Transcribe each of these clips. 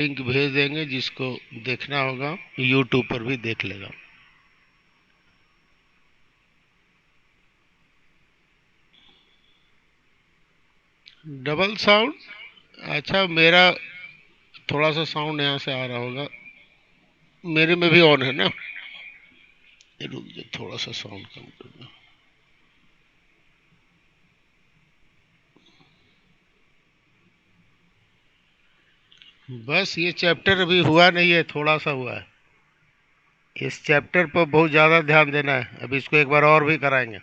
Link भेज देंगे, जिसको देखना होगा यूट्यूब पर भी देख लेगा। Double sound? अच्छा, मेरा थोड़ा सा साउंड यहाँ से आ रहा होगा। मेरे में भी ऑन है ना? रुक जा, थोड़ा सा साउंड कम करना। बस ये चैप्टर अभी हुआ नहीं है, थोड़ा सा हुआ है। इस चैप्टर पर बहुत ज़्यादा ध्यान देना है। अभी इसको एक बार और भी कराएंगे।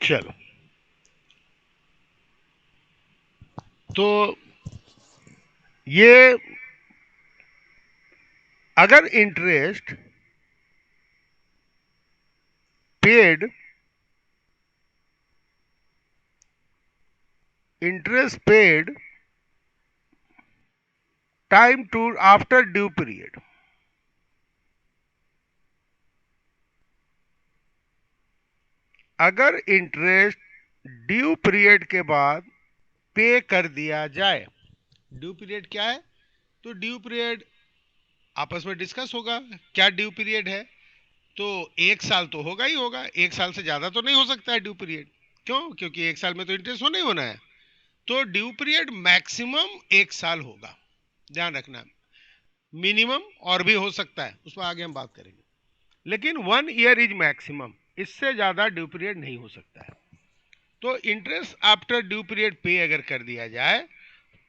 चलो, तो ये अगर interest paid interest paid time to after due period, अगर इंटरेस्ट ड्यू पीरियड के बाद पे कर दिया जाए। ड्यू पीरियड क्या है? तो ड्यू पीरियड आपस में डिस्कस होगा, क्या ड्यू पीरियड है। तो एक साल तो होगा ही होगा, एक साल से ज्यादा तो नहीं हो सकता है ड्यू पीरियड। क्यों? क्योंकि एक साल में तो इंटरेस्ट होना ही होना है। तो ड्यू पीरियड मैक्सिमम एक साल होगा, ध्यान रखना। मिनिमम और भी हो सकता है, उस पर आगे हम बात करेंगे, लेकिन 1 ईयर इज मैक्सिमम। इससे ज्यादा ड्यू पीरियड नहीं हो सकता है। तो इंटरेस्ट आफ्टर ड्यू पीरियड पे अगर कर दिया जाए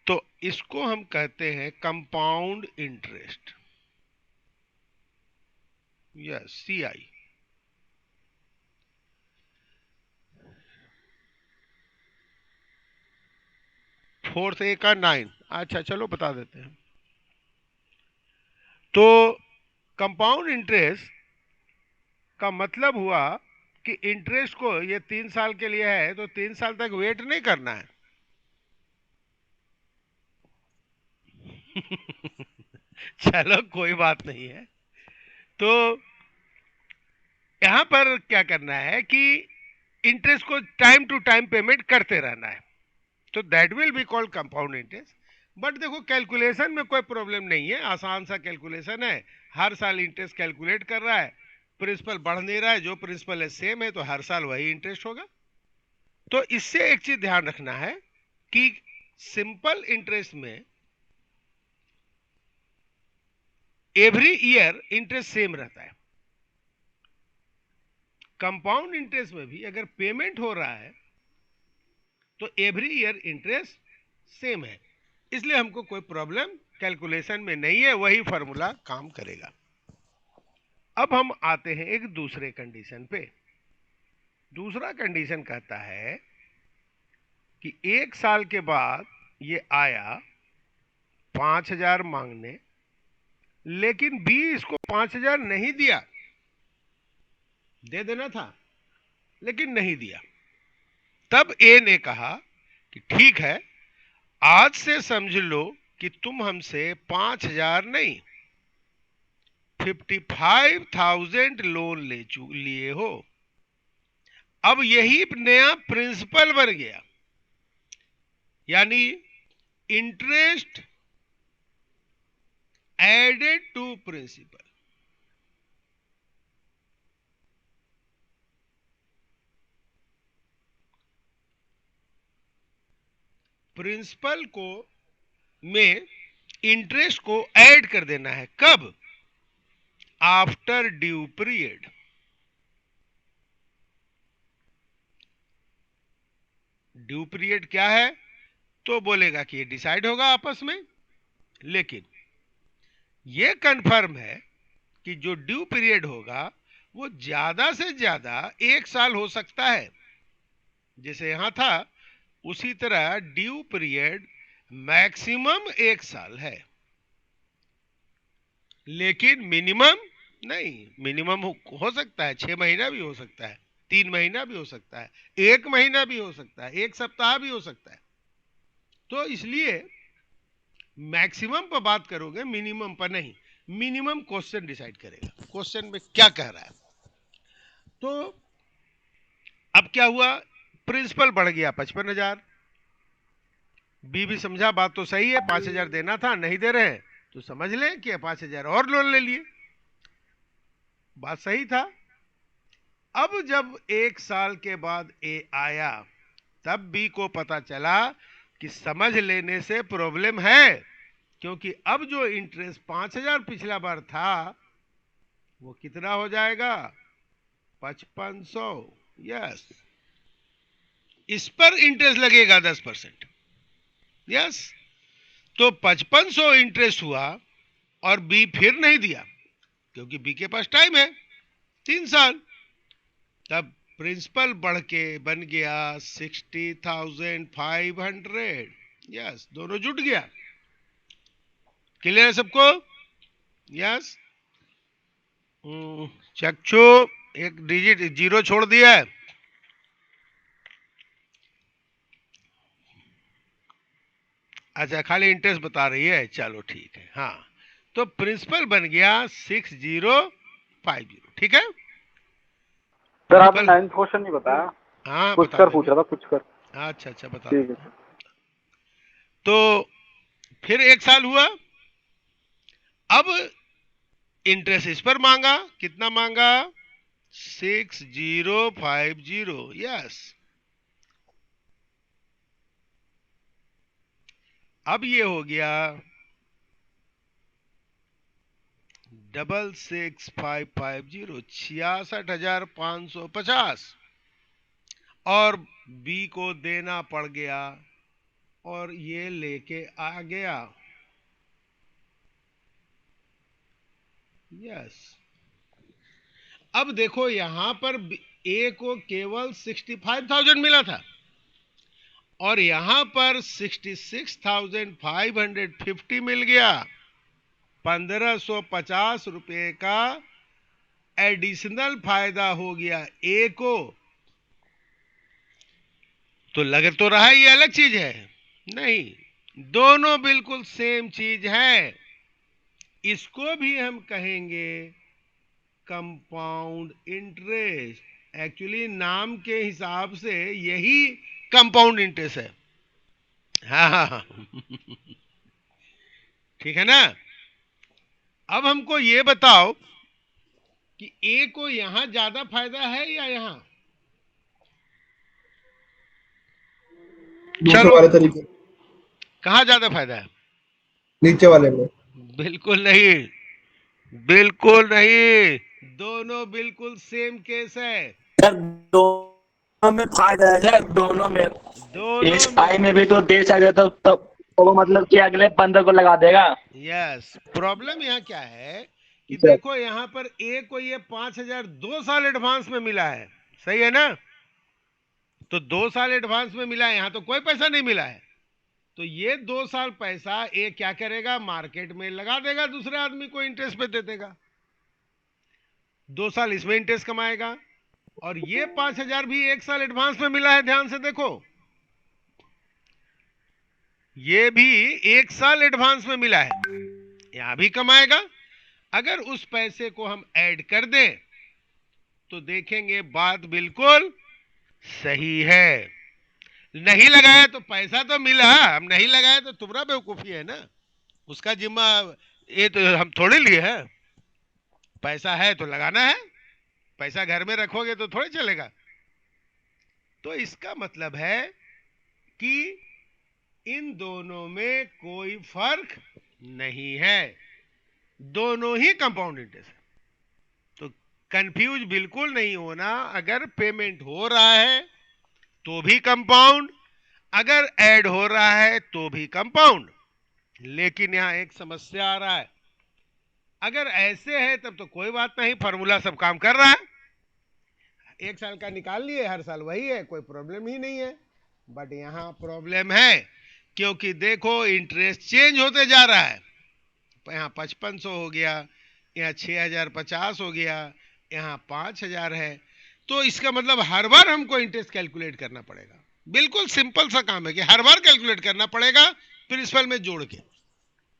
तो इसको हम कहते हैं compound interest, yes, CI। Fourth A का 9। अच्छा, चलो बता देते हैं। तो कंपाउंड इंटरेस्ट का मतलब हुआ कि इंटरेस्ट को, ये 3 साल के लिए है तो 3 साल तक वेट नहीं करना है। चलो, कोई बात नहीं है। तो यहां पर क्या करना है कि इंटरेस्ट को टाइम टू टाइम पेमेंट करते रहना है। तो that will be called compound interest. But देखो, कैलकुलेशन में कोई प्रॉब्लम नहीं है, आसान सा कैलकुलेशन है। हर साल इंटरेस्ट कैलकुलेट कर रहा है, प्रिंसिपल बढ़ नहीं रहा है, जो प्रिंसिपल है सेम है, तो हर साल वही इंटरेस्ट होगा। तो इससे एक चीज ध्यान रखना है कि सिंपल इंटरेस्ट में एवरी ईयर इंटरेस्ट सेम रहता है। कंपाउंड इंटरेस्ट में भी अगर पेमेंट हो रहा है तो एवरी ईयर इंटरेस्ट सेम है। इसलिए हमको कोई प्रॉब्लम कैलकुलेशन में नहीं है, वही फॉर्मूला काम करेगा। अब हम आते हैं एक दूसरे कंडीशन पे। दूसरा कंडीशन कहता है कि 1 साल के बाद ये आया 5,000 मांगने, लेकिन बी इसको 5,000 नहीं दिया। दे देना था लेकिन नहीं दिया। तब ए ने कहा कि ठीक है, आज से समझ लो कि तुम हमसे 5,000 नहीं, 55,000 लोन लिए हो। अब यही नया प्रिंसिपल बन गया, यानी interest added to principal. Principal को में इंटरेस्ट को ऐड कर देना है। कब? After due period. Due period क्या है? तो बोलेगा कि ये डिसाइड होगा आपस में, लेकिन ये कंफर्म है कि जो ड्यू पीरियड होगा वो ज्यादा से ज्यादा 1 साल हो सकता है। जैसे यहां था उसी तरह ड्यू पीरियड मैक्सिमम 1 साल है, लेकिन मिनिमम नहीं। मिनिमम हो सकता है 6 महीना भी हो सकता है। 3 महीना भी हो सकता है, 1 महीना भी हो सकता है, 1 सप्ताह भी हो सकता है। तो इसलिए मैक्सिमम पर बात करोगे, मिनिमम पर नहीं। मिनिमम क्वेश्चन डिसाइड करेगा, क्वेश्चन में क्या कह रहा है। तो अब क्या हुआ, प्रिंसिपल बढ़ गया 55,000। बी भी समझा बात तो सही है, 5,000 देना था, नहीं दे रहे हैं तो समझ लें कि 5,000 और लोन ले लिए, बात सही था। अब जब 1 साल के बाद ए आया, तब बी को पता चला कि समझ लेने से प्रॉब्लम है, क्योंकि अब जो इंटरेस्ट 5,000 पिछला बार था वो कितना हो जाएगा, 5500। यस, इस पर इंटरेस्ट लगेगा 10%। यस, तो 5500 इंटरेस्ट हुआ और बी फिर नहीं दिया, क्योंकि बी के पास टाइम है 3 साल। तब प्रिंसिपल बढ़ के बन गया 60,500। यस, दोनों जुट गया। क्लियर है सबको? यस। चक्षु एक डिजिट जीरो छोड़ दिया है। अच्छा, खाली इंटरेस्ट बता रही है, चलो ठीक है। हाँ, तो प्रिंसिपल बन गया 6050। ठीक है सर आपने प्रिंसिपल। 9th क्वेश्चन नहीं बताया। हाँ कुछ बता कर पूछ देंगे। रहा था, कुछ कर। अच्छा अच्छा, बता ठीक है देते हैं। सर। तो फिर 1 साल हुआ, अब इंटरेस्ट इस पर मांगा, कितना मांगा, 6050। यस, अब ये हो गया 66,550, 66,550, और बी को देना पड़ गया और ये लेके आ गया। यस, अब देखो यहां पर ए को केवल 65,000 मिला था और यहां पर 66,550 मिल गया। 1,550 रुपए का एडिशनल फायदा हो गया ए को। तो लग तो रहा है ये अलग चीज है, नहीं, दोनों बिल्कुल सेम चीज है। इसको भी हम कहेंगे कंपाउंड इंटरेस्ट। एक्चुअली नाम के हिसाब से यही कंपाउंड इंटरेस्ट है। हाँ हाँ हाँ। ठीक है ना। अब हमको ये बताओ कि ए को यहां ज्यादा फायदा है या यहां? नीचे चलो, वाले तरीके, कहां ज्यादा फायदा है? नीचे वाले में। बिल्कुल नहीं, बिल्कुल नहीं, दोनों बिल्कुल सेम केस है। सर दोनों में फायदा है सर, दोनों में। इस दोनों में। आई में भी तो दे सकते तो वो मतलब कि अगले 15 को लगा देगा। यस, प्रॉब्लम यहाँ क्या है कि सर देखो यहाँ पर ए को ये 5,000 2 साल एडवांस में मिला है, सही है ना। तो 2 साल एडवांस में मिला है, यहाँ तो कोई पैसा नहीं मिला है। तो ये 2 साल पैसा ए क्या करेगा, मार्केट में लगा देगा, दूसरे आदमी को इंटरेस्ट पे दे देगा, 2 साल इसमें इंटरेस्ट कमाएगा। और ये 5,000 भी 1 साल एडवांस में मिला है, ध्यान से देखो, ये भी 1 साल एडवांस में मिला है, यहां भी कमाएगा। अगर उस पैसे को हम ऐड कर दें तो देखेंगे बात बिल्कुल सही है। नहीं लगाया तो पैसा तो मिला, हम नहीं लगाए तो तुम्हारा बेवकूफी है ना, उसका जिम्मा ये तो हम थोड़े लिए है। पैसा है तो लगाना है, पैसा घर में रखोगे तो थोड़े चलेगा। तो इसका मतलब है कि इन दोनों में कोई फर्क नहीं है, दोनों ही कंपाउंड इंटरेस्ट है। तो कंफ्यूज बिल्कुल नहीं होना, अगर पेमेंट हो रहा है तो भी कंपाउंड, अगर ऐड हो रहा है तो भी कंपाउंड। लेकिन यहां एक समस्या आ रहा है, अगर ऐसे है तब तो कोई बात नहीं, फार्मूला सब काम कर रहा है, 1 साल का निकाल लिए, हर साल वही है, कोई प्रॉब्लम ही नहीं है। बट यहां प्रॉब्लम है, क्योंकि देखो इंटरेस्ट चेंज होते जा रहा है। यहाँ 5500 हो गया, यहाँ 6050 हो गया, यहाँ 5000 है। तो इसका मतलब हर बार हमको इंटरेस्ट कैलकुलेट करना पड़ेगा। बिल्कुल सिंपल सा काम है कि हर बार कैलकुलेट करना पड़ेगा प्रिंसिपल में जोड़ के।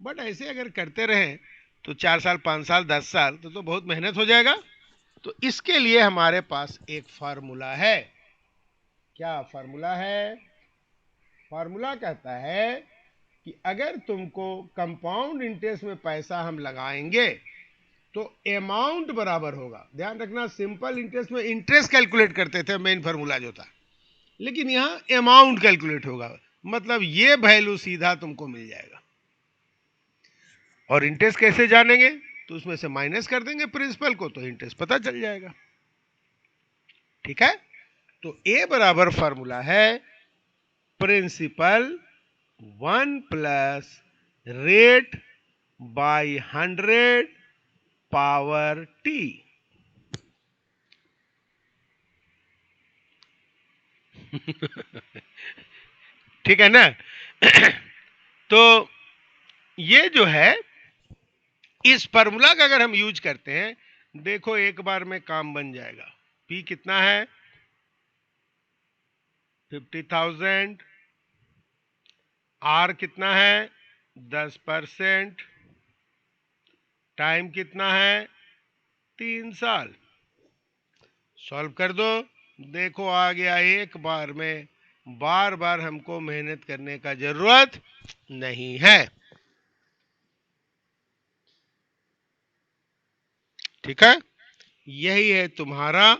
बट ऐसे अगर करते रहें तो 4 साल 5 साल 10 साल तो बहुत मेहनत हो जाएगा। तो इसके लिए हमारे पास एक फार्मूला है। क्या फार्मूला है? फार्मूला कहता है कि अगर तुमको कंपाउंड इंटरेस्ट में पैसा हम लगाएंगे तो अमाउंट बराबर होगा। ध्यान रखना, सिंपल इंटरेस्ट में इंटरेस्ट कैलकुलेट करते थे, मेन फार्मूला जो था, लेकिन यहां अमाउंट कैलकुलेट होगा। मतलब ये वैल्यू सीधा तुमको मिल जाएगा। और इंटरेस्ट कैसे जानेंगे? तो उसमें से माइनस कर देंगे प्रिंसिपल को, तो इंटरेस्ट पता चल जाएगा। ठीक है, तो ए बराबर फार्मूला है principal 1 plus rate by 100 power T. ठीक है ना? तो ये जो है, इस फार्मूला का अगर हम यूज करते हैं, देखो एक बार में काम बन जाएगा। पी कितना है? 50,000। आर कितना है? 10%। टाइम कितना है? 3 साल। सॉल्व कर दो, देखो आ गया एक बार में। बार बार हमको मेहनत करने का जरूरत नहीं है। ठीक है, यही है तुम्हारा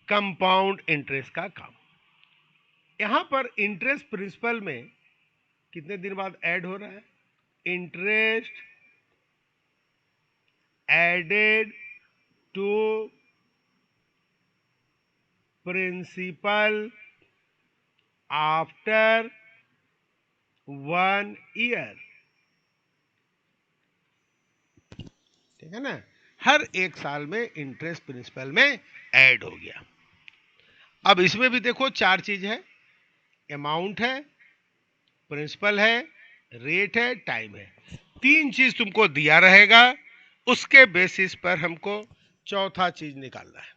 कंपाउंड इंटरेस्ट का काम। यहां पर इंटरेस्ट प्रिंसिपल में कितने दिन बाद ऐड हो रहा है? Interest added to principal after 1 year. ठीक है ना? हर 1 साल में इंटरेस्ट प्रिंसिपल में ऐड हो गया। अब इसमें भी देखो 4 चीज है, अमाउंट है, प्रिंसिपल है, रेट है, टाइम है। 3 चीज तुमको दिया रहेगा, उसके बेसिस पर हमको चौथा चीज निकालना है।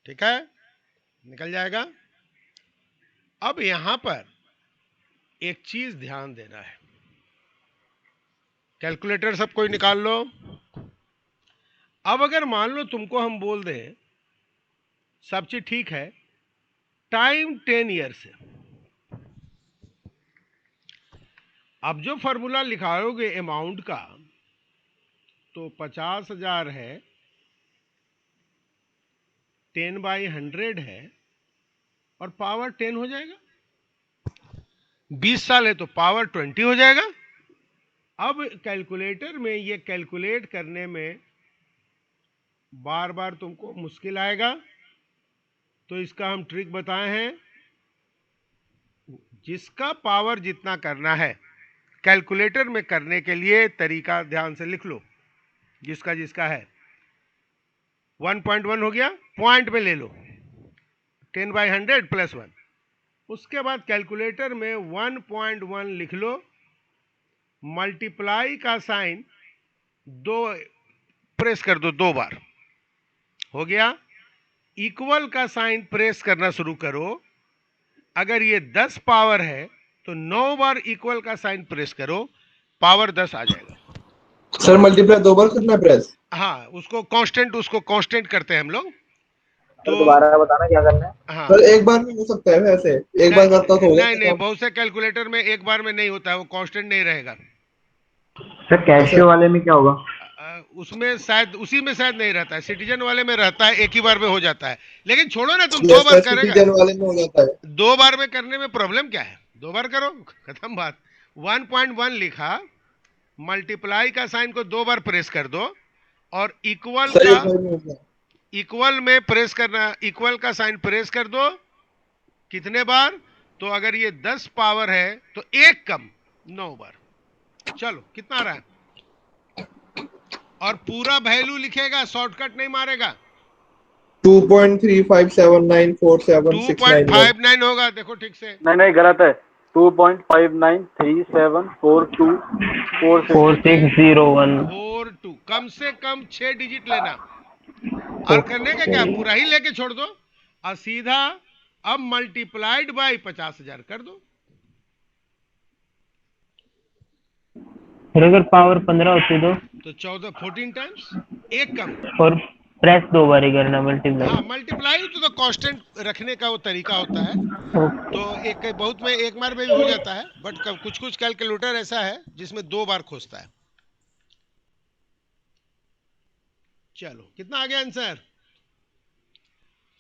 ठीक है, निकल जाएगा। अब यहां पर एक चीज ध्यान देना है, कैलकुलेटर सब कोई निकाल लो। अब अगर मान लो तुमको हम बोल दें सब चीज ठीक है, टाइम 10 ईयर्स है। अब जो फॉर्मूला लिखाओगे अमाउंट का, तो 50,000 है, 10/100 है, और पावर 10 हो जाएगा। 20 साल है तो पावर 20 हो जाएगा। अब कैलकुलेटर में ये कैलकुलेट करने में बार बार तुमको मुश्किल आएगा, तो इसका हम ट्रिक बताए हैं। जिसका पावर जितना करना है कैलकुलेटर में करने के लिए तरीका ध्यान से लिख लो। जिसका जिसका है 1.1 हो गया, पॉइंट में ले लो, 10/100 प्लस 1। उसके बाद कैलकुलेटर में 1.1 लिख लो, मल्टीप्लाई का साइन 2 प्रेस कर दो, 2 बार हो गया। इक्वल का साइन प्रेस करना शुरू करो। अगर ये 10 पावर है तो 9 बार इक्वल का साइन प्रेस करो, पावर 10 आ जाएगा। सर मल्टीप्लाई 2 बार करना है प्रेस? हाँ, उसको कांस्टेंट करते हैं हम लोग। तो दोबारा बताना क्या करना है। हाँ, सर एक बार में हो सकता है वैसे, एक बार करता तो होगा। नहीं, बहुत से कैलकुलेटर में एक बार में नहीं होता है, वो कांस्टेंट नहीं रहेगा। सर कैशियो वाले में क्या होगा? उसमें शायद, उसी में शायद नहीं रहता है, सिटीजन वाले में रहता है, एक ही बार में हो जाता है। लेकिन छोड़ो ना, तुम 2 बार करेगा, सिटीजन वाले में हो जाता है। 2 बार में करने में प्रॉब्लम क्या है? 2 बार करो, खत्म बात। 1.1 लिखा, मल्टीप्लाई का साइन को 2 बार प्रेस कर दो, और इक्वल सर का, एक बार में हो गया। इक्वल में प्रेस करना, इक्वल का साइन प्रेस कर दो। कितने बार? तो अगर ये 10 पावर है तो 1 कम, 9 बार। चलो, कितना आ रहा है? और पूरा वैल्यू लिखेगा, शॉर्टकट नहीं मारेगा। 2.35794769 2.59 होगा, देखो ठीक से। नहीं गलत है। 2.5937424601 42, कम से कम 6 डिजिट लेना। और करने का क्या, पूरा ही लेके छोड़ दो और सीधा अब मल्टीप्लाइड बाई 50,000 कर दो। फिर अगर पावर 15 होती तो 14 टाइम्स एक कम। और प्रेस 2 बार ही करना मल्टीप्लाई। हाँ मल्टीप्लाई तो कांस्टेंट रखने का वो तरीका होता है, तो एक बहुत में एक बार में भी हो जाता है, बट कुछ कुछ कैलकुलेटर ऐसा है जिसमें 2 बार खोजता है। चलो कितना आ गया आंसर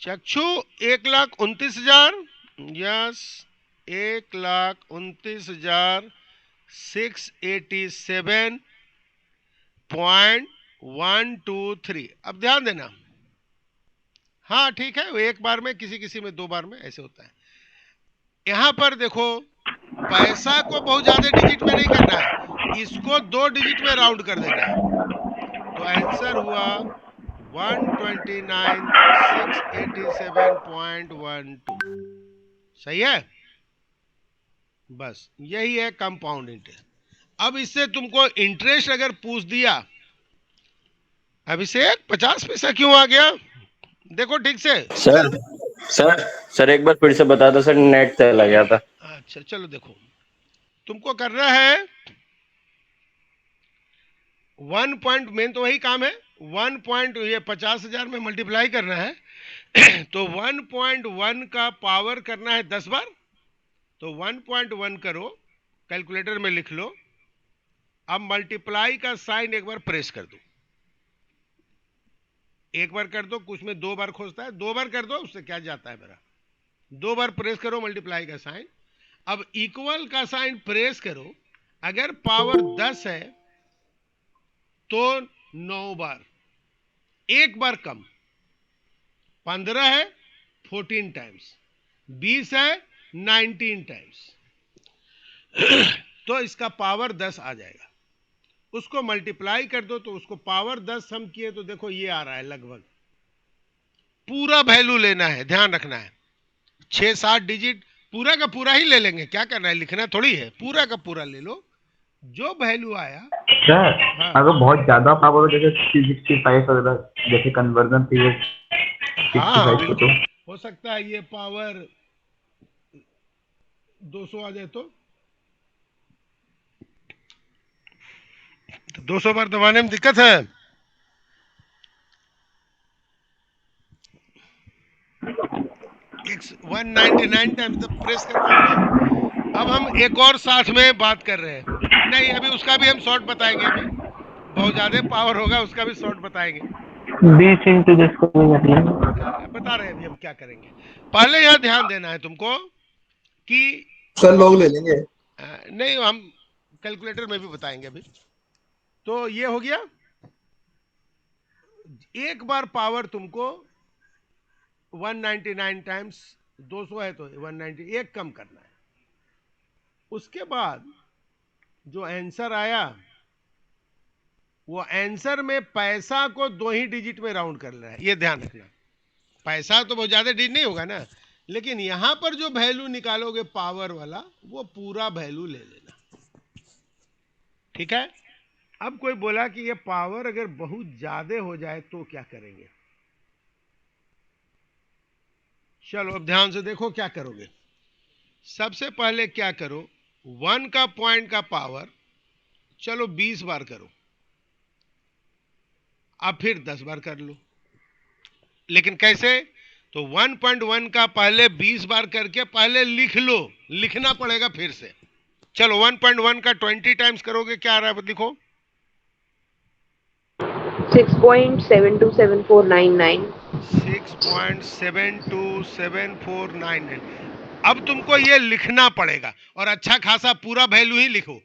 चक्षु? 1,29,000। यस 1,29,687.123। अब ध्यान देना, हाँ ठीक है, वो एक बार में, किसी किसी में 2 बार में ऐसे होता है। यहां पर देखो पैसा को बहुत ज्यादा डिजिट में नहीं करना है, इसको 2 डिजिट में राउंड कर देना है। तो आंसर हुआ 129,687.12। सही है, बस यही है कंपाउंड इंटरेस्ट। अब इससे तुमको इंटरेस्ट अगर पूछ दिया, अभिषेक 50 पैसा क्यों आ गया, देखो ठीक से। सर एक बार फिर से बता दो सर, नेट चला गया था। अच्छा चलो देखो, तुमको करना है 1 पॉइंट, मेन तो वही काम है, 1 पॉइंट ये 50,000 में मल्टीप्लाई करना है तो 1.1 का पावर करना है 10 बार। तो 1.1 करो, कैलकुलेटर में लिख लो। अब मल्टीप्लाई का साइन एक बार प्रेस कर दो, एक बार कर दो, कुछ में 2 बार खोजता है, 2 बार कर दो, उससे क्या जाता है मेरा, 2 बार प्रेस करो मल्टीप्लाई का साइन। अब इक्वल का साइन प्रेस करो, अगर पावर 10 है तो 9 बार, एक बार कम। 15 है 14 टाइम्स, 20 है 19 टाइम्स तो इसका पावर 10 आ जाएगा। उसको मल्टीप्लाई कर दो तो उसको पावर 10 हम किए तो देखो ये आ रहा है लगभग। पूरा वैल्यू लेना है, ध्यान रखना है, 6-7 डिजिट पूरा का पूरा ही ले लेंगे, क्या करना है, लिखना थोड़ी है, पूरा का पूरा ले लो, जो वैल्यू आया। सर हाँ। अगर बहुत ज्यादा पावर हो जैसे 365 वगैरह, जैसे कन्वर्जन पीरियड हाँ 65 तो हो सकता है ये पावर 200 आ जाए तो 200 बार दबाने में दिक्कत है। एक 199 टाइम तक प्रेस करना होगा। अब हम एक और साथ में बात कर रहे हैं, नहीं अभी उसका भी हम शॉर्ट बताएंगे, अभी बहुत ज्यादा पावर होगा उसका भी शॉर्ट बताएंगे, 20 इंटू 10 को बता रहे हैं अभी हम क्या करेंगे। पहले यहाँ ध्यान देना है तुमको कि सर लोग ले लेंगे। नहीं हम कैलकुलेटर में भी बताएंगे अभी। तो ये हो गया, एक बार पावर तुमको 199 टाइम्स 200 है तो 190 एक कम करना है। उसके बाद जो आंसर आया वो आंसर में पैसा को 2 ही डिजिट में राउंड कर रहा है, ये ध्यान रखना। पैसा तो बहुत ज्यादा डिजिट नहीं होगा ना, लेकिन यहां पर जो वैल्यू निकालोगे पावर वाला वो पूरा वैल्यू ले लेना, ठीक है। अब कोई बोला कि ये पावर अगर बहुत ज्यादा हो जाए तो क्या करेंगे, चलो अब ध्यान से देखो क्या करोगे। सबसे पहले क्या करो, 1 का पॉइंट का पावर चलो 20 बार करो, अब फिर 10 बार कर लो, लेकिन कैसे, तो 1.1 का पहले 20 बार करके पहले लिख लो, लिखना पड़ेगा फिर से। चलो 1.1 का 20 टाइम्स करोगे, क्या आ रहा है लिखो, 6.727499 6.727499। अब तुमको ये लिखना पड़ेगा और अच्छा खासा पूरा वैल्यू ही लिखो।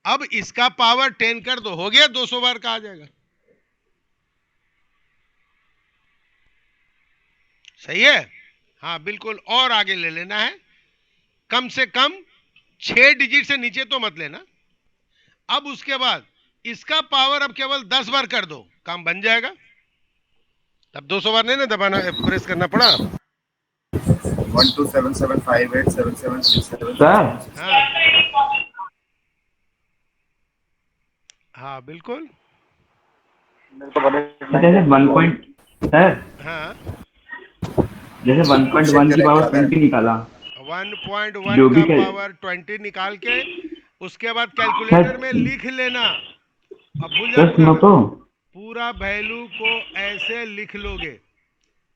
अब इसका पावर 10 कर दो, हो गया 200 बार का आ जाएगा, सही है। हाँ बिल्कुल, और आगे ले लेना है, कम से कम 6 डिजिट से नीचे तो मत लेना। अब उसके बाद इसका पावर अब केवल 10 बार कर दो, काम बन जाएगा। तब 200 बार नहीं ना दबाना, प्रेस करना पड़ा। 12775877767। हाँ हाँ बिल्कुल, जैसे 1 सर, हाँ, जैसे 1.1 की पावर 20 निकाला 1.1 जो भी का कर पावर 20 निकाल के उसके बाद सर कैलकुलेटर में लिख लेना। अब भूल जाओ सर सुनो तो। पूरा वैल्यू को ऐसे लिख लोगे।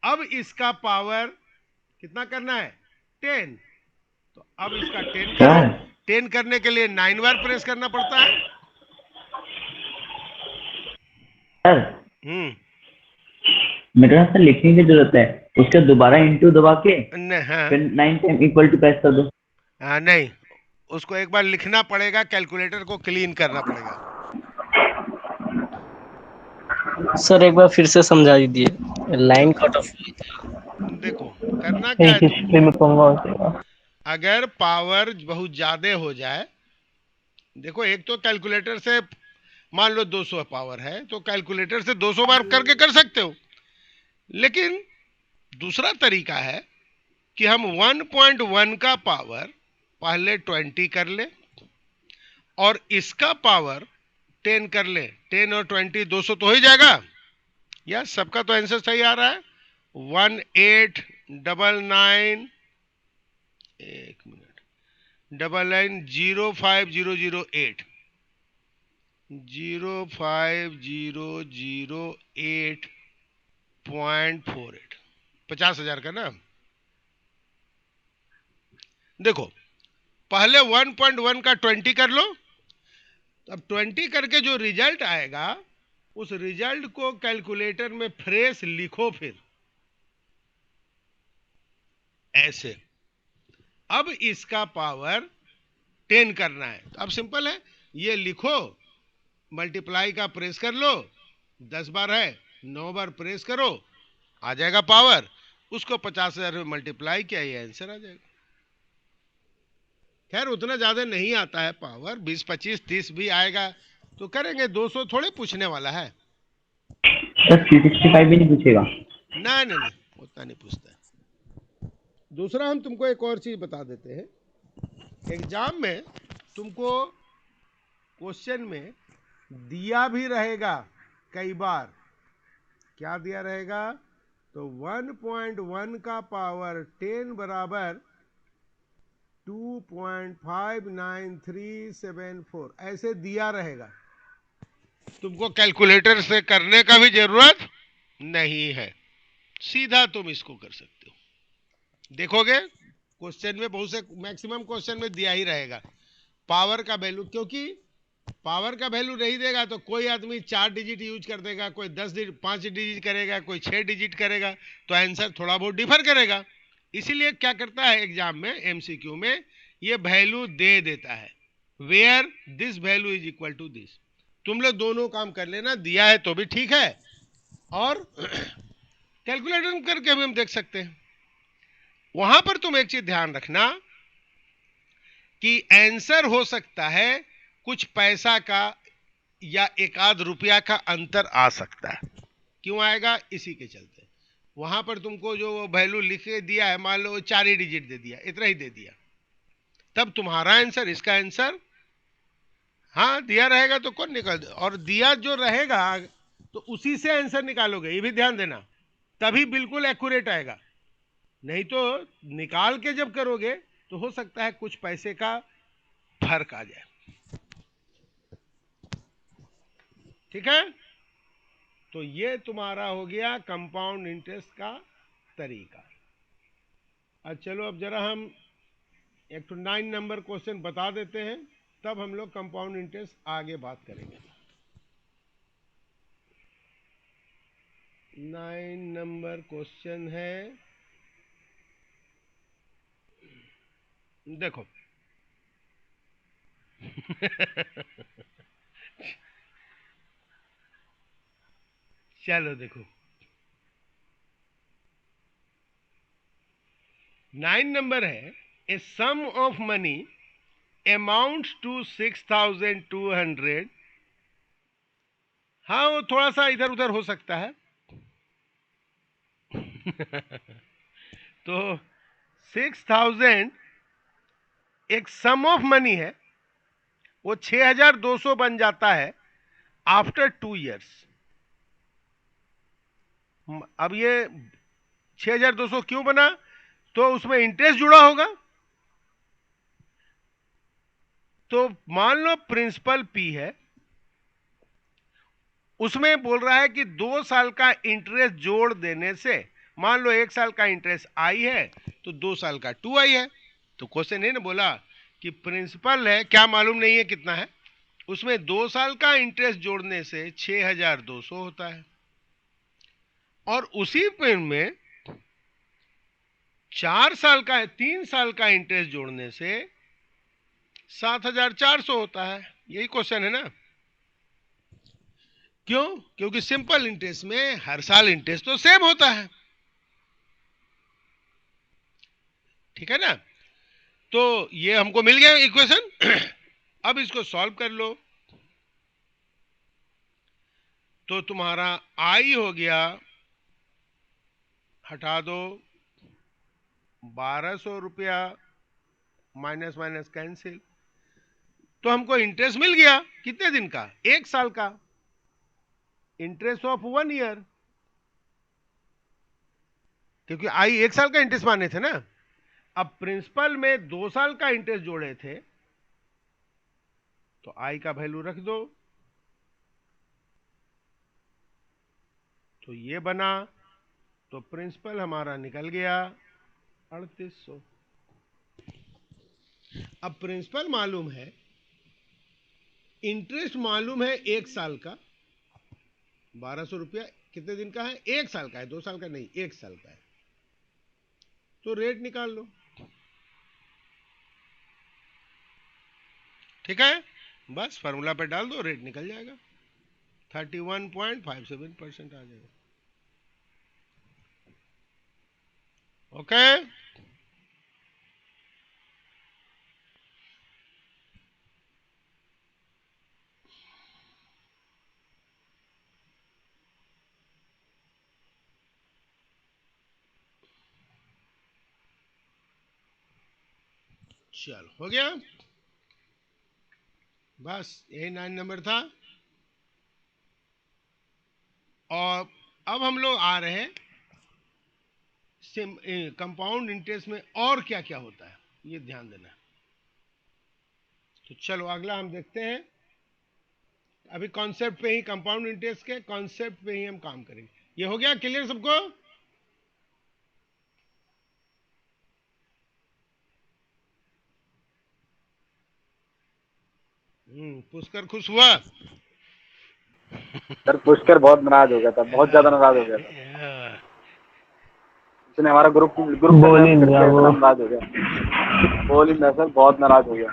अब इसका पावर कितना करना है? 10। तो अब इसका 10 करो। सर 10 करने के लिए 9 बार प्रेस करना पड़ता है। सर हम्म। मेरे पास सर लिखने की जरूरत है, उसके दोबारा इंटू दबा के हाँ, फिर 9 टाइम इक्वल टू प्रेस कर दो। हाँ, नहीं, उसको एक बार लिखना पड़ेगा, कैलकुलेटर को क्लीन करना पड़ेगा। सर एक बार फिर से समझा दीजिए, लाइन कट ऑफ। देखो, करना क्या एक है ही तुमको। स्ट्रीम में पंगा हो जाएगा। अगर पावर बहुत ज्यादा हो जाए, देखो एक तो कैलकुलेटर से मान लो 200 पावर है तो कैलकुलेटर से 200 बार करके कर सकते हो। लेकिन दूसरा तरीका है कि हम 1.1 का पावर पहले 20 कर ले और इसका पावर 10 कर ले। 10 और 20 200 तो हो ही जाएगा। या सबका तो आंसर सही आ रहा है। 1899 एक मिनट 990508 05008.48 50,000 का ना। देखो पहले 1.1 का 20 कर लो। अब 20 करके जो रिजल्ट आएगा उस रिजल्ट को कैलकुलेटर में फ्रेश लिखो। फिर ऐसे अब इसका पावर 10 करना है तो अब सिंपल है, ये लिखो, मल्टीप्लाई का प्रेस कर लो, 10 बार है 9 बार प्रेस करो, आ जाएगा पावर। उसको 50,000 में मल्टीप्लाई किया, ये आंसर आ जाएगा। खैर उतना ज्यादा नहीं आता है पावर, 20 25 30 भी आएगा तो करेंगे। 200 थोड़े पूछने वाला है। सर 365 भी नहीं पूछेगा? नहीं नहीं नहीं, उतना नहीं पूछता है। दूसरा हम तुमको एक और चीज बता देते हैं। एग्जाम में तुमको क्वेश्चन में दिया भी रहेगा कई बार। क्या दिया रहेगा? तो 1.1 का पावर 10 बराबर 2.59374 ऐसे दिया रहेगा। तुमको कैलकुलेटर से करने का भी जरूरत नहीं है, सीधा तुम इसको कर सकते हो। देखोगे क्वेश्चन में बहुत से मैक्सिमम क्वेश्चन में दिया ही रहेगा पावर का वैल्यू, क्योंकि पावर का वैल्यू नहीं देगा तो कोई आदमी 4 डिजिट यूज कर देगा, कोई 10 डिजिट 5 डिजिट करेगा, कोई 6 डिजिट करेगा, तो आंसर थोड़ा बहुत डिफर करेगा। इसीलिए क्या करता है एग्जाम में, एमसीक्यू में ये वैल्यू दे देता है, where this value is equal to this. तुम लोग दोनों काम कर लेना, दिया है तो भी ठीक है और कैलकुलेटर करके भी हम देख सकते हैं। वहां पर तुम एक चीज ध्यान रखना कि आंसर हो सकता है कुछ पैसा का या एक आध रुपया का अंतर आ सकता है। क्यों आएगा? इसी के चलते वहां पर तुमको जो वैल्यू लिख के दिया है, मान लो 4 ही डिजिट दे दिया, इतना ही दे दिया, तब तुम्हारा आंसर इसका आंसर हाँ दिया रहेगा तो कौन निकाल दे, और दिया जो रहेगा तो उसी से आंसर निकालोगे, ये भी ध्यान देना, तभी बिल्कुल एक्यूरेट आएगा। नहीं तो निकाल के जब करोगे तो हो सकता है कुछ पैसे का फर्क आ जाए। ठीक है, तो ये तुम्हारा हो गया कंपाउंड इंटरेस्ट का तरीका। अब चलो, अब जरा हम एक तो 9 नंबर क्वेश्चन बता देते हैं, तब हम लोग कंपाउंड इंटरेस्ट आगे बात करेंगे। 9 नंबर क्वेश्चन है, देखो चलो देखो 9 नंबर है, ए सम ऑफ मनी अमाउंट्स टू 6,200। हाँ वो थोड़ा सा इधर उधर हो सकता है तो 6,000 एक सम ऑफ मनी है, वो 6,200 बन जाता है आफ्टर 2 years। अब ये 6200 क्यों बना? तो उसमें इंटरेस्ट जुड़ा होगा। तो मान लो प्रिंसिपल पी है, उसमें बोल रहा है कि 2 साल का इंटरेस्ट जोड़ देने से, मान लो 1 साल का इंटरेस्ट आई है तो 2 साल का 2 आई है। तो क्वेश्चन नहीं ना बोला कि प्रिंसिपल है, क्या मालूम नहीं है कितना है, उसमें 2 साल का इंटरेस्ट जोड़ने से 6200 होता है, और उसी पेन में 4 साल का 3 साल का इंटरेस्ट जोड़ने से 7400 होता है। यही क्वेश्चन है ना। क्यों? क्योंकि सिंपल इंटरेस्ट में हर साल इंटरेस्ट तो सेम होता है, ठीक है ना। तो ये हमको मिल गया इक्वेशन। अब इसको सॉल्व कर लो तो तुम्हारा आई हो गया, हटा दो 1200 रुपया, माइनस माइनस कैंसिल, तो हमको इंटरेस्ट मिल गया कितने दिन का? 1 साल का, इंटरेस्ट ऑफ 1 ईयर, क्योंकि आई 1 साल का इंटरेस्ट माने थे ना। अब प्रिंसिपल में 2 साल का इंटरेस्ट जोड़े थे, तो आई का वैल्यू रख दो, तो ये बना, तो प्रिंसिपल हमारा निकल गया 3800। अब प्रिंसिपल मालूम है, इंटरेस्ट मालूम है 1 साल का, 1200 रुपया कितने दिन का है? 1 साल का है, 2 साल का नहीं, 1 साल का है। तो रेट निकाल लो, ठीक है। बस फार्मूला पे डाल दो, रेट निकल जाएगा, 31.57% आ जाएगा। ओके, चलो हो गया। बस यही 9 नंबर था। और अब हम लोग आ रहे हैं कंपाउंड इंटरेस्ट में और क्या क्या होता है, ये ध्यान देना। तो चलो अगला हम देखते हैं। अभी कॉन्सेप्ट पे ही, कंपाउंड इंटरेस्ट के कॉन्सेप्ट पे ही हम काम करेंगे। ये हो गया क्लियर सबको? पुष्कर खुश हुआ? सर पुष्कर बहुत नाराज हो गया था, बहुत ज्यादा नाराज हो गया था। उसने हमारा ग्रुप बोल ही दिया वो। नाराज हो गया, बोल ही सर, बहुत नाराज हो गया।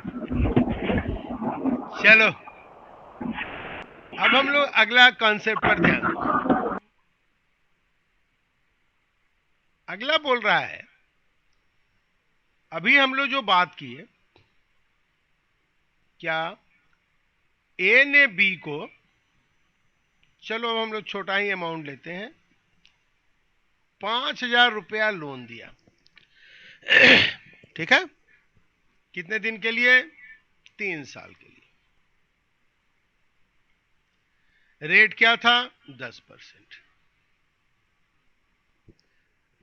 चलो अब हम लोग अगला कॉन्सेप्ट पर ध्यान दो। अगला बोल रहा है, अभी हम लोग जो बात की है, क्या ए ने बी को, चलो अब हम लोग छोटा ही अमाउंट लेते हैं, 5000 रुपया लोन दिया, ठीक है। कितने दिन के लिए? 3 साल के लिए। रेट क्या था? 10%,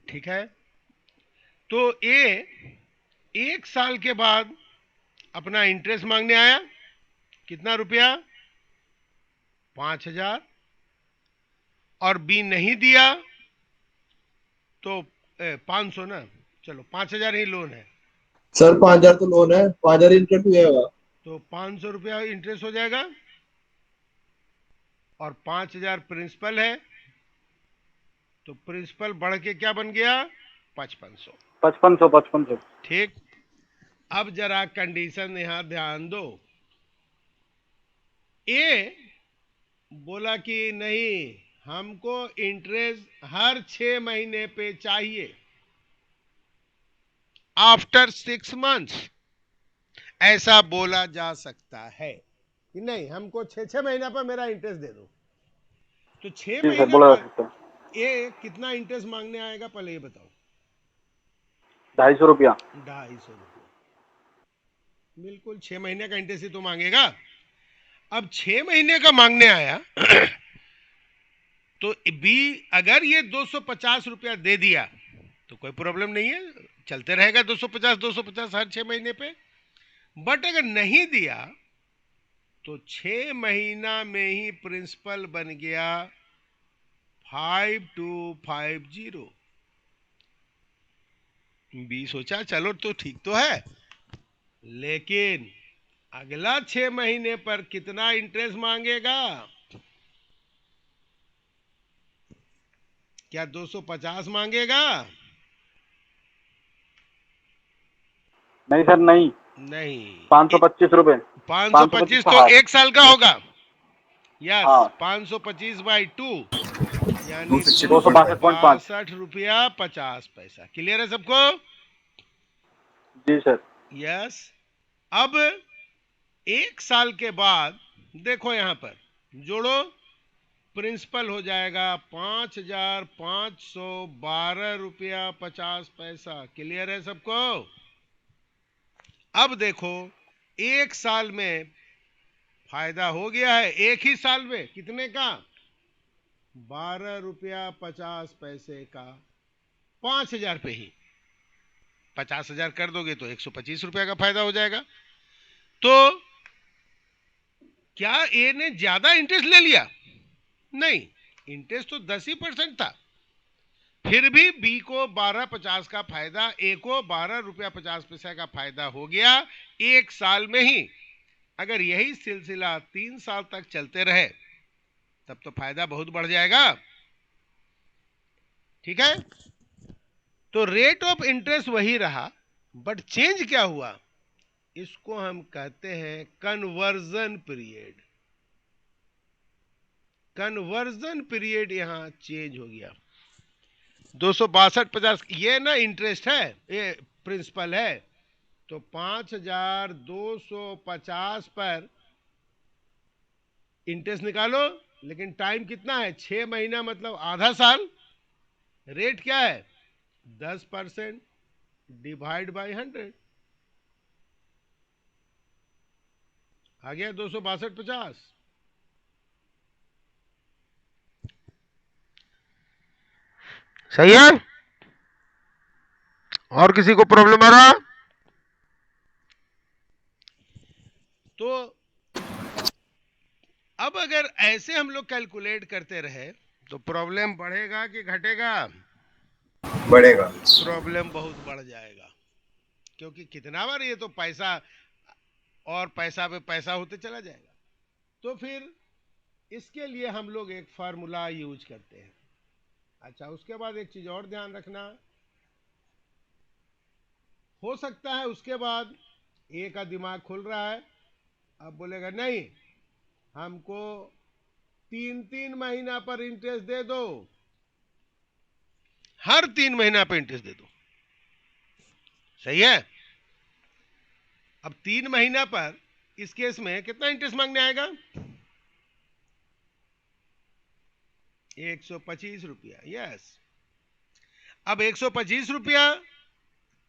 ठीक है। तो ए 1 साल के बाद अपना इंटरेस्ट मांगने आया, कितना रुपया? 5000, और बी नहीं दिया तो 500 ना, चलो 5000 ही लोन है, सर 5000 तो लोन है, 5000 इंटरेस्ट हुआ। तो 500 रुपया इंटरेस्ट हो जाएगा, और 5000 प्रिंसिपल है, तो प्रिंसिपल बढ़ के क्या बन गया? 5500। 5500। ठीक। अब जरा कंडीशन यहां ध्यान दो। ए बोला कि नहीं, हमको इंटरेस्ट हर 6 महीने पे चाहिए, आफ्टर 6 मंथ्स, ऐसा बोला जा सकता है कि नहीं हमको 6 महीना पर मेरा इंटरेस्ट दे दो। तो 6 महीने पर ए कितना इंटरेस्ट मांगने आएगा, पहले ये बताओ। 250 रुपया। 250 रुपया, बिल्कुल 6 महीने का इंटरेस्ट ही तो मांगेगा। अब 6 महीने का मांगने आया, तो बी अगर ये 250 रुपया दे दिया तो कोई प्रॉब्लम नहीं है, चलते रहेगा 250 हर 6 महीने पे। बट अगर नहीं दिया तो 6 महीना में ही प्रिंसिपल बन गया 5250। बी सोचा चलो तो ठीक तो है, लेकिन अगला 6 महीने पर कितना इंटरेस्ट मांगेगा? क्या 250 मांगेगा? नहीं सर, नहीं, नहीं, 525 रुपए। 525 तो 1 साल का होगा। यस, हाँ। 525 बाई 2 यानी 262.5 रुपया 50 पैसा। क्लियर है सबको? जी सर। यस। अब 1 साल के बाद देखो यहां पर जोड़ो, प्रिंसिपल हो जाएगा 5512 रुपया 50 पैसा। क्लियर है सबको? अब देखो 1 साल में फायदा हो गया है, एक ही साल में कितने का? 12 रुपया 50 पैसे का। 5000 पे ही 50,000 कर दोगे तो 125 रुपया का फायदा हो जाएगा। तो क्या ए ने ज्यादा इंटरेस्ट ले लिया? नहीं, इंटरेस्ट तो 10% था, फिर भी बी को 12.50 का फायदा, ए को 12 रुपया 50 पैसा का फायदा हो गया 1 साल में ही। अगर यही सिलसिला 3 साल तक चलते रहे तब तो फायदा बहुत बढ़ जाएगा। ठीक है, तो रेट ऑफ इंटरेस्ट वही रहा, बट चेंज क्या हुआ? इसको हम कहते हैं कन्वर्जन पीरियड। कन्वर्जन पीरियड यहां चेंज हो गया। 262.50 ये ना इंटरेस्ट है, ये प्रिंसिपल है, तो 5250 पर इंटरेस्ट निकालो, लेकिन टाइम कितना है? 6 महीना, मतलब आधा साल। रेट क्या है? 10% डिवाइड बाई 100 आ गया 262.50। सही है? और किसी को प्रॉब्लम आ रहा? तो अब अगर ऐसे हम लोग कैलकुलेट करते रहे तो प्रॉब्लम बढ़ेगा कि घटेगा? बढ़ेगा। प्रॉब्लम बहुत बढ़ जाएगा, क्योंकि कितना बार ये तो पैसा और पैसा पे पैसा होते चला जाएगा। तो फिर इसके लिए हम लोग एक फार्मूला यूज करते हैं। अच्छा, उसके बाद एक चीज और ध्यान रखना, हो सकता है उसके बाद ए का दिमाग खुल रहा है, अब बोलेगा नहीं, हमको 3 महीना पर इंटरेस्ट दे दो, हर 3 महीना पर इंटरेस्ट दे दो। सही है? अब 3 महीना पर इस केस में कितना इंटरेस्ट मांगने आएगा? 125 रुपया। यस, अब 125 रुपया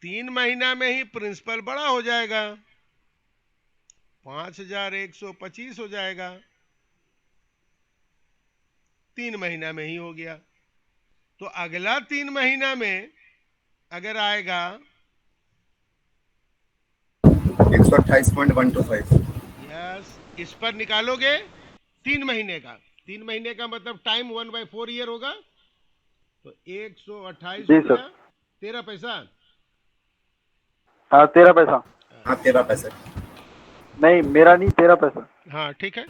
3 महीना में ही प्रिंसिपल बड़ा हो जाएगा, 5125 हो जाएगा, 3 महीना में ही हो गया। तो अगला 3 महीना में अगर आएगा 128.125। यस, इस पर निकालोगे 3 महीने का, 3 महीने का मतलब टाइम 1/4 ईयर होगा, तो 128 जी रुपया सर। 13 पैसा। हाँ 13 पैसा। हाँ 13 पैसे। नहीं, मेरा नहीं, 13 पैसा। हाँ ठीक है,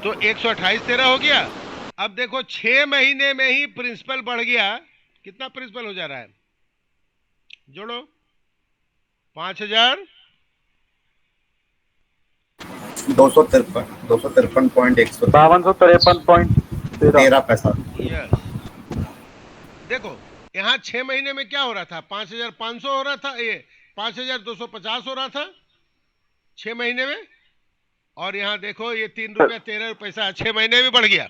तो 128 13 हो गया। अब देखो 6 महीने में ही प्रिंसिपल बढ़ गया, कितना प्रिंसिपल हो जा रहा है? जोड़ो, 5000 5253.13 पैसा। यस। देखो यहाँ 6 महीने में क्या हो रहा था? 5500 हो रहा था, ये 5250 हो रहा था 6 महीने में, और यहाँ देखो ये 3 रुपया 13 पैसा 6 महीने में बढ़ गया,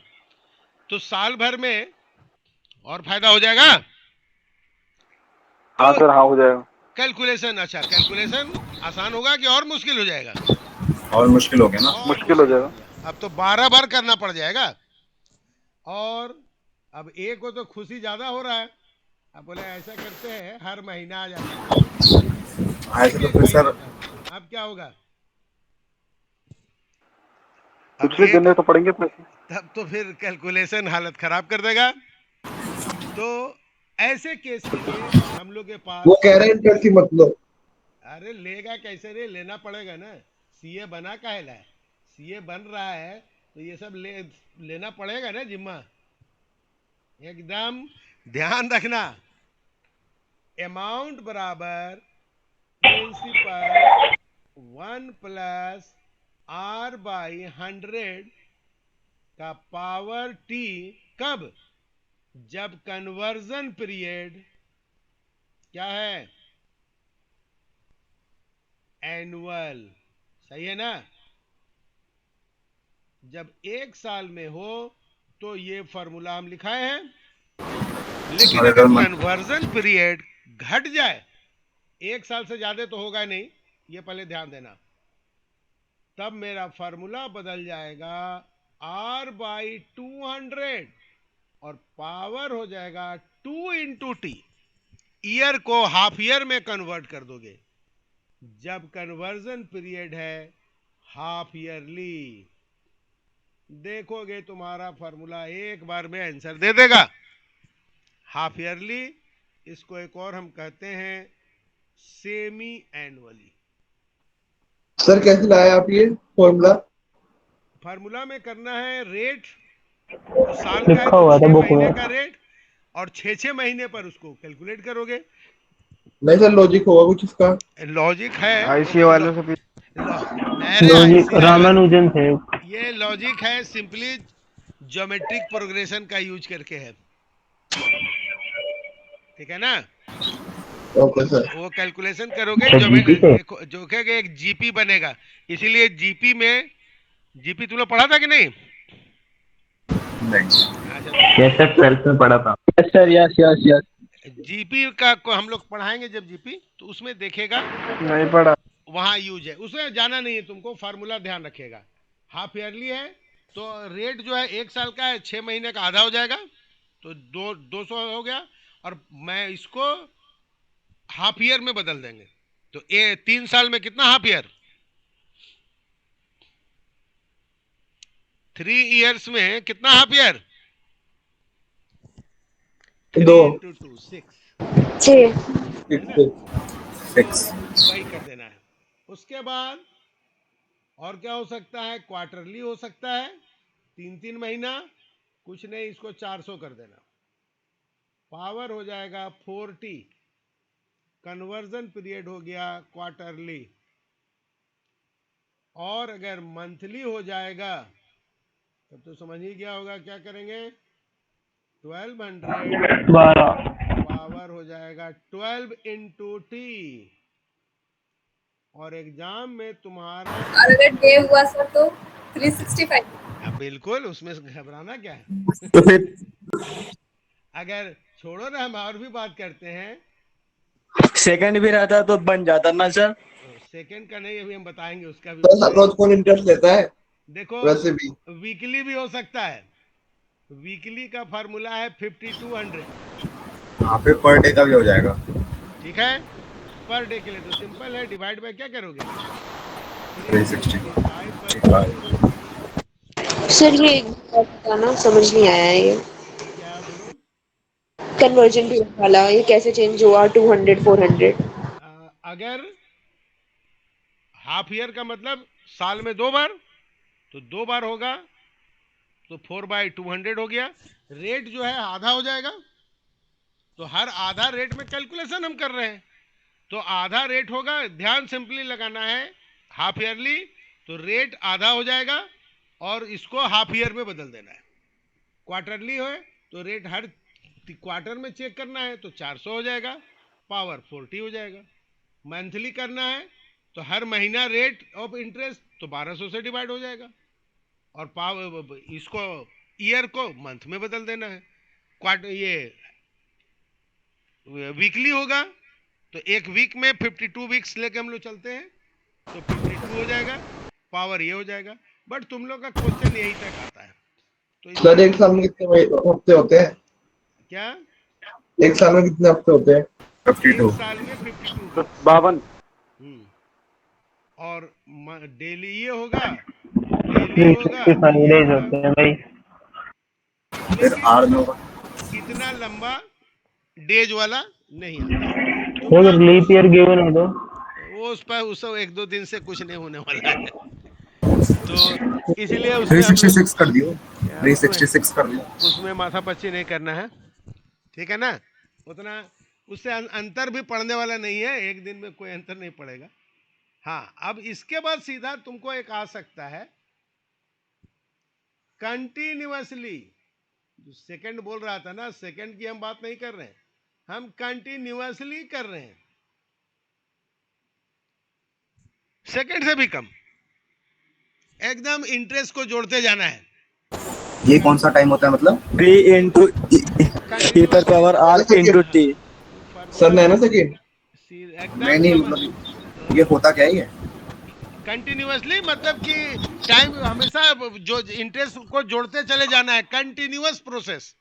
तो साल भर में और फायदा हो जाएगा। हाँ सर, हाँ हो जाएगा। कैलकुलेशन, अच्छा कैलकुलेशन आसान होगा कि और मुश्किल हो जाएगा? और मुश्किल हो गया ना। मुश्किल हो जाएगा। अब तो 12 बार करना पड़ जाएगा। और अब ए को तो खुशी ज्यादा हो रहा है, अब बोले ऐसा करते हैं हर महीना आ जाता है, ऐसे तो फिर सर अब क्या होगा? कुछ भी देने तो पड़ेंगे पैसे। तब तो फिर कैलकुलेशन हालत खराब कर देगा। तो ऐसे केस के लिए हम लोग के पास, वो कह रहे हैं इंटरेस्ट ही मत लो। अरे लेगा कैसे रे, लेना पड़ेगा ना, सीए बना काहे ला है, सीए बन रहा है तो ये सब लेना पड़ेगा ना जिम्मा। एकदम ध्यान रखना, अमाउंट बराबर प्रिंसिपल 1 प्लस आर बाई 100 का पावर टी, कब? जब कन्वर्जन पीरियड क्या है? एनुअल, सही है ना? जब 1 साल में हो तो ये फॉर्मूला हम लिखाए हैं, लेकिन अगर कन्वर्जन पीरियड घट जाए, 1 साल से ज्यादा तो होगा नहीं, ये पहले ध्यान देना, तब मेरा फॉर्मूला बदल जाएगा R बाई 200 और पावर हो जाएगा 2 इंटू टी। ईयर को हाफ ईयर में कन्वर्ट कर दोगे जब कन्वर्जन पीरियड है हाफ ईयरली। देखोगे तुम्हारा फॉर्मूला एक बार में आंसर दे देगा। हाफ ईयरली, इसको एक और हम कहते हैं सेमी एनुअली। सर कैसे लाए आप ये फॉर्मूला? फार्मूला में करना है रेट, तो साल का है लिखा हुआ तो था 6 बुक महीने में। का रेट, और 6 महीने पर उसको कैलकुलेट करोगे। नहीं सर, लॉजिक होगा कुछ इसका? लॉजिक है, आईसीए वालों से भी लॉजिक रामानुजन थे। ये लॉजिक है, सिंपली ज्योमेट्रिक प्रोग्रेशन का यूज करके है, ठीक है ना? Okay sir. वो कैलकुलेशन करोगे, जीपी से? जो कि एक जीपी बनेगा, इसीलिए जीपी में, जीपी तुम लोग पढ़ा था कि नहीं? नहीं अच्छा, ये सर 12th में पढ़ा था। Yes sir, yes yes yes. GP का को हम लोग पढ़ाएंगे जब जीपी, तो उसमें देखेगा नहीं पढ़ा। वहां यूज है, उसमें जाना नहीं है तुमको, फार्मूला ध्यान रखेगा। हाफ ईयरली है तो रेट जो है 1 साल का है, 6 महीने का आधा हो जाएगा, तो 200 हो गया, और मैं इसको हाफ ईयर में बदल देंगे, तो 3 साल में कितना हाफ ईयर? 3 इयर्स में कितना हाफ ईयर? 2 3 into 2 6, 6 वही कर देना है। उसके बाद और क्या हो सकता है? क्वार्टरली हो सकता है, 3 महीना, कुछ नहीं, इसको 400 कर देना, पावर हो जाएगा 40, कन्वर्जन पीरियड हो गया क्वार्टरली। और अगर मंथली हो जाएगा तब तो समझ ही गया होगा क्या करेंगे, 1200 12। पावर हो जाएगा 12 इंटू टी। और एग्जाम में तुम्हारा, और अगर डे हुआ सर तो 365। अब बिल्कुल, उसमें घबराना क्या है? तो फिर अगर छोड़ो ना, हम और भी बात करते हैं। सेकंड भी रहता तो बन जाता ना सर। सेकंड का नहीं, अभी हम बताएंगे उसका भी। तो सर रोज कौन इंटरेस्ट लेता है? देखो, वैसे भी वीकली भी हो सकता है, वीकली का फार्मूला है 5200, यहाँ पे पर डे का भी हो जाएगा। ठीक है? पर डे के लिए तो सिंपल है, डिवाइड बाय क्या करोगे? 365। सर ये बताना, समझ नहीं आया ये क्या बोलो? कन्वर्जन पीरियड वाला, ये कैसे चेंज हुआ 200 400? अगर हाफ ईयर का मतलब साल में 2 बार, तो 2 बार होगा तो 4/200 हो गया। रेट जो है आधा हो जाएगा, तो हर आधा रेट में कैलकुलेशन हम कर रहे हैं, तो आधा रेट होगा, ध्यान सिंपली लगाना है। हाफ ईयरली तो रेट आधा हो जाएगा और इसको हाफ ईयर में बदल देना है। क्वार्टरली हो तो रेट हर क्वार्टर में चेक करना है, तो 400 हो जाएगा, पावर 40 हो जाएगा। मंथली करना है तो हर महीना रेट ऑफ इंटरेस्ट तो 1200 से डिवाइड हो जाएगा, और पावर इसको ईयर को मंथ में बदल देना है। क्वार्टर ये वीकली होगा तो एक वीक में 52 वीक्स लेके हम लोग चलते हैं, तो 52 हो जाएगा, पावर ये हो जाएगा। बट तुम लोग का क्वेश्चन यही तक आता है, तो सर एक साल में कितने हफ्ते होते हैं? क्या? एक साल में कितने हफ्ते होते हैं? 52। एक साल में 52 वीक्स। 52। और डेली ये होगा, डेली होगा, 365 ये डेज होगा, होते हैं भाई। फिर लेकिन आर में होगा। इतना लंबा डेज वाला नहीं आता। तो अगर लीप ईयर गिवन हो तो वो उस पर उस 1-2 दिन से कुछ नहीं होने वाला है, तो इसलिए उसमें हम लोग 366 कर दियो, क्या, उसमें 366 कर दियो। उसमें माथापच्ची नहीं करना है, ठीक है ना? उतना उससे अंतर भी पड़ने वाला नहीं है, एक दिन में कोई अंतर नहीं पड़ेगा। हाँ, अब इसके बाद सीधा तुमको एक आ सकता है कंटिन्यूअसली। जो सेकंड बोल रहा था ना, सेकंड की हम बात नहीं कर रहे हैं, हम कंटिन्यूअसली कर रहे हैं, सेकंड से भी कम, एकदम इंटरेस्ट को जोड़ते जाना है। ये कौन सा टाइम होता है मतलब? P into E per power R into T। Sir nano second. एकदम नहीं मतलब ये होता क्या है ये? कंटिन्यूअसली मतलब कि टाइम हमेशा जो इंटरेस्ट को जोड़ते चले जाना है, कंटिन्यूअस प्रोसेस।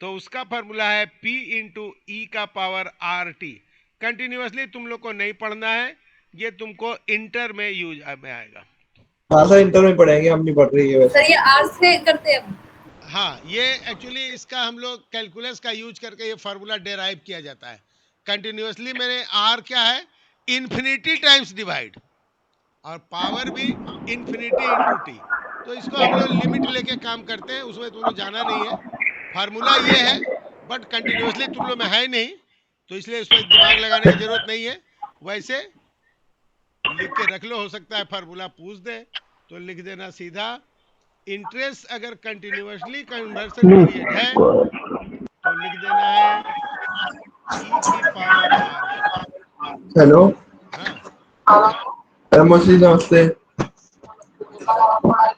तो उसका फॉर्मूला है P इंटू ई का पावर आर टी। कंटिन्यूअसली तुम लोग को नहीं पढ़ना है, ये तुमको इंटर में यूज में आएगा। हाँ सर इंटर में पढ़ेंगे, हम नहीं पढ़ रही है वैसे। सर ये आर से करते हैं हम। हाँ, ये एक्चुअली इसका हम लोग कैलकुलस का यूज करके ये फार्मूला डेराइव किया जाता है। कंटिन्यूअसली मैंने आर क्या है, इन्फिनिटी टाइम्स डिवाइड, और पावर भी इन्फिनिटी इंटू टी। तो इसको हम लोग लिमिट लेके काम करते हैं, उसमें तुम लोग जाना नहीं है, फार्मूला ये है, बट कंटिन्यूअसली तुम लोग में है नहीं, तो इसलिए इसमें दिमाग लगाने की जरूरत नहीं है। वैसे लिख के रख लो, हो सकता है फार्मूला पूछ दे तो लिख देना सीधा। इंटरेस्ट अगर कंटिन्यूअसली कन्वर्सन पीरियड है तो लिख देना है ई की पावर आर। हेलो हाँ, मोस्टली नमस्ते। भाई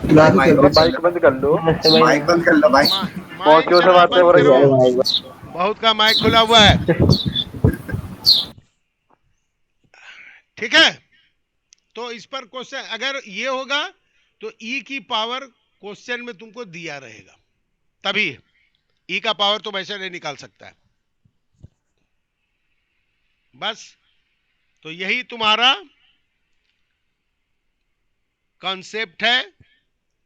क्लास चल माइक रही बंद है। माइक बंद कर लो। नमस्ते भाई। माइक बंद कर लो भाई। माइक मौसियों से जरा बातें हो बंद रही है। करो, बहुत का माइक खुला हुआ है, ठीक है? तो इस पर क्वेश्चन अगर ये होगा तो ई की पावर क्वेश्चन में तुमको दिया रहेगा, तभी ई का पावर तो वैसे नहीं निकाल सकता है। बस, तो यही तुम्हारा कॉन्सेप्ट है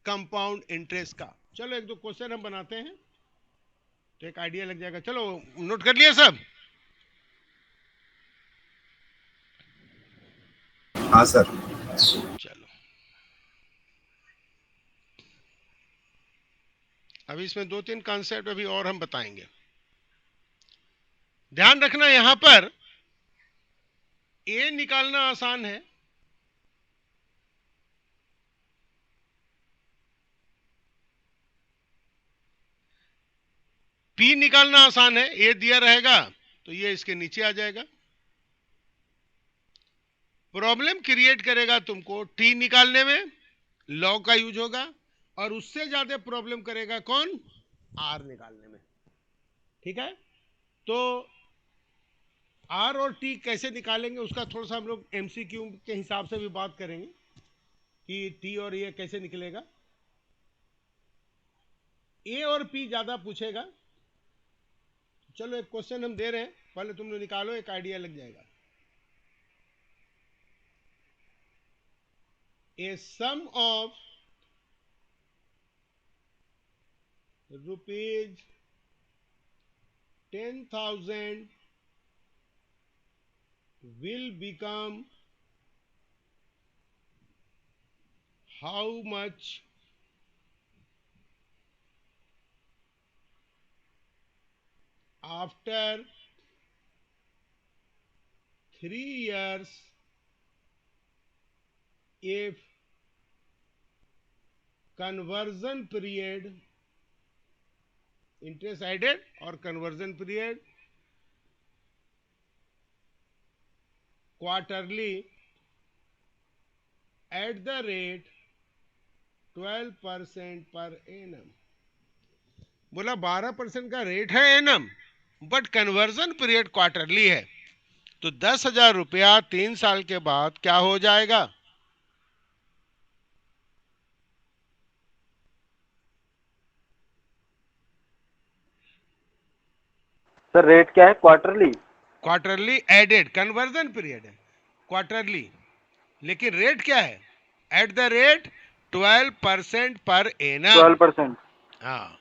कंपाउंड इंटरेस्ट का। चलो एक दो क्वेश्चन हम बनाते हैं तो एक आइडिया लग जाएगा। चलो नोट कर लिए सब? हाँ सर। चलो, अभी इसमें 2-3 कॉन्सेप्ट अभी और हम बताएंगे। ध्यान रखना, यहां पर ए निकालना आसान है, पी निकालना आसान है। ए दिया रहेगा तो ये इसके नीचे आ जाएगा। प्रॉब्लम क्रिएट करेगा तुमको टी निकालने में, लॉग का यूज होगा, और उससे ज्यादा प्रॉब्लम करेगा कौन, आर निकालने में, ठीक है? तो आर और टी कैसे निकालेंगे उसका थोड़ा सा हम लोग एमसीक्यू के हिसाब से भी बात करेंगे कि टी और ये कैसे निकलेगा। ए और पी ज्यादा पूछेगा। चलो एक क्वेश्चन हम दे रहे हैं, पहले तुम लोग निकालो, एक आइडिया लग जाएगा। ए सम of rupees 10,000 will become how much after 3 years if conversion period, interest added or conversion period quarterly at the rate 12% per annum। बोला 12% का रेट है annum, but conversion period quarterly है, तो 10,000 रुपया 3 साल के बाद क्या हो जाएगा, सर रेट क्या है quarterly? Quarterly added conversion period है क्वार्टरली, लेकिन रेट क्या है? At the rate 12% per annum. 12%। हाँ